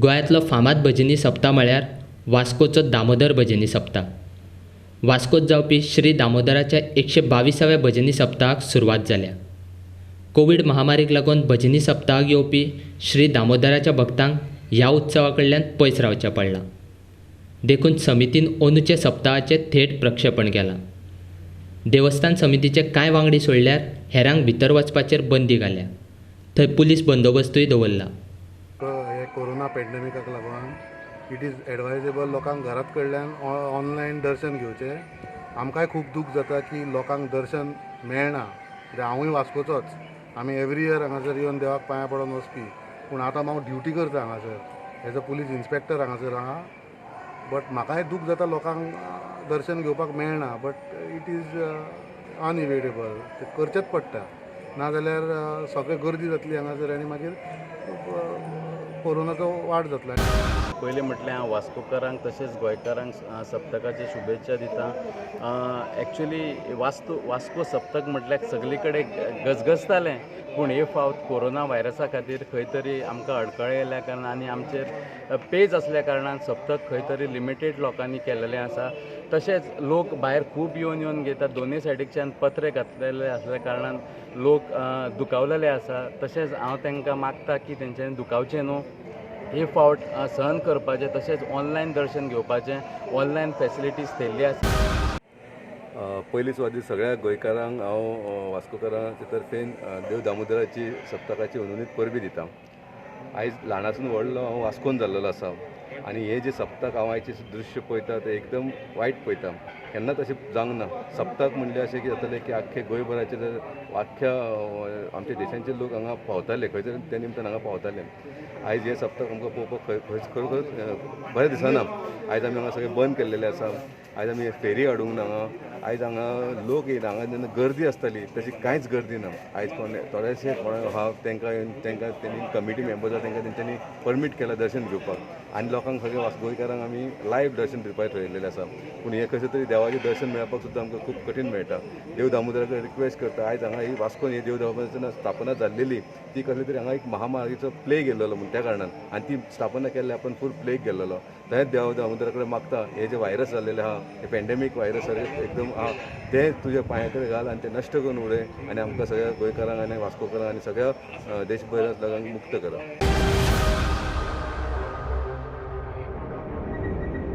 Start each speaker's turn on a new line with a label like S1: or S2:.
S1: गोंयांतलो फामाद भजनी सप्ताह म्हळ्यार वास्कोचो दामोदर भजनी सप्ताह. वास्कोत जावपी श्री दामोदराच्या 122व्या भजनी सप्तकाक सुरवात जाल्या. कोविड महामारीक लागून भजनी सप्तकाक येवपी श्री दामोदराच्या भक्तांक ह्या उत्सवा कडल्यान पयस रावचें पडलां. देखून समितीन अंदूचे सप्तकाचें थेट प्रक्षेपण केलां. देवस्थान समितीचे कांय वांगडी सोडल्यार हेरांक भितर वचपाचेर बंदी घाल्या. थंय पुलीस बंदोबस्तूय दवरला.
S2: हे कोरोना पॅन्डेमिकाक लागून इट इज एडवायजेबल लोकांक घरात कडल्यान ऑनलायन दर्शन घेवचें. आमकांय खूब दूख जाता की लोकांक दर्शन मेळना. कित्याक हांवूय वास्कोचोच. आमी एवरी इयर हांगासर येवन देवाक पांयां पडोन वचपी. पूण आतां हांव ड्युटी करता हांगासर एज अ पुलीस इन्स्पेक्टर हांगासर आहा. बट म्हाकाय दूख जाता लोकांक दर्शन घेवपाक मेळना. But it is unavoidable. ते करचेंच पडटा. नाजाल्यार सगळे गर्दी जातली हांगासर आनी मागीर कोरोनाचो वाड जातलो.
S3: पयलीं म्हटल्यार हांव वास्कोकारांक तशेंच गोंयकारांक सप्तकाची शुभेच्छा दिता. एक्चुली वास्को सप्तक म्हटल्यार सगळे कडेन गजगजतालें. पूण हे फावट कोरोना व्हायरसा खातीर खंय तरी आमकां अडखळे येयल्या कारणान आनी आमचेर पेज आसल्या कारणान सप्तक खंय तरी लिमिटेड लोकांनी केल्लेलें आसा. तशेंच लोक भायर खूब येवन घेतात. दोनूय सायडीच्यान पत्रे घातलेले आसल्या कारणान लोक दुखावलेले आसा. तशेंच हांव तांकां मागता की तेंच्यांनी दुखावचें न्हू. हे फावट सहन करपाचें. तशेंच ऑनलायन दर्शन घेवपाचें. ऑनलायन फॅसिलिटीज थेयल्ली आसा.
S4: पयली सुवातेर सगळ्या गोंयकारांक हांव वास्कोकारांचे तर्फेन देव दामोदराची सप्तकाची उर्वरीत परबी दिता. आयज ल्हानासून व्हडलो हांव वास्कोन जाल्लो आसा आनी हे जे सप्तक हांव आयचे दृश्य पळयता ते एकदम वायट पळयता. केन्नाच अशें जावंक ना. सप्तक म्हणजे अशें कितें जातालें की आख्खे गोंयभराचे आख्ख्या आमच्या देशांचे लोक हांगा पावताले. खंय तरी त्या निमतान हांगा पावताले. आयज हे सप्तक आमकां पळोवपाक खरोखर बरें दिसना. आयज आमी हांगा सगळें बंद केल्लेलें आसा. आयज आमी फेरी हाडूंक ना हांगा. आयज हांगा लोक येयना. हांगा जेन्ना गर्दी आसताली तशी कांयच गर्दी ना. आयज थोडेशे आहा तांकां तेंणी कमिटी मेंबर्स आसा तांकां तेंच्यांनी परमीट केलां दर्शन घेवपाक आनी लोकांक सगळ्या गोंयकारांक आमी लायव्ह दर्शन दिवपाक थरयल्लेलें आसा. पूण हे कशें तरी देवाचें दर्शन मेळपाक सुद्दां आमकां खूब कठीण मेळटा. देव दामोदराक रिक्वेस्ट करता. आयज हांगा ही वास्कोन ही देव दामोदराची स्थापना जाल्लेली ती कसले तरी हांगा एक महामारीचो प्लेग गेल्लो म्हण त्या कारणान आनी ती स्थापना केल्ल्या आपण फूल प्लेग गेल्लो. तशेंच देव दामोदरा कडेन मागता हे जे व्हायरस जाल्लेले आहा हे पॅन्डेमीक व्हायरस एकदम आहा ते तुज्या पांया कडेन घाल आनी ते नश्ट करून उडय आनी आमकां सगळ्या गोंयकारांक आनी वास्कोकारांक आनी सगळ्या देशभरांत लोकांक मुक्त करा.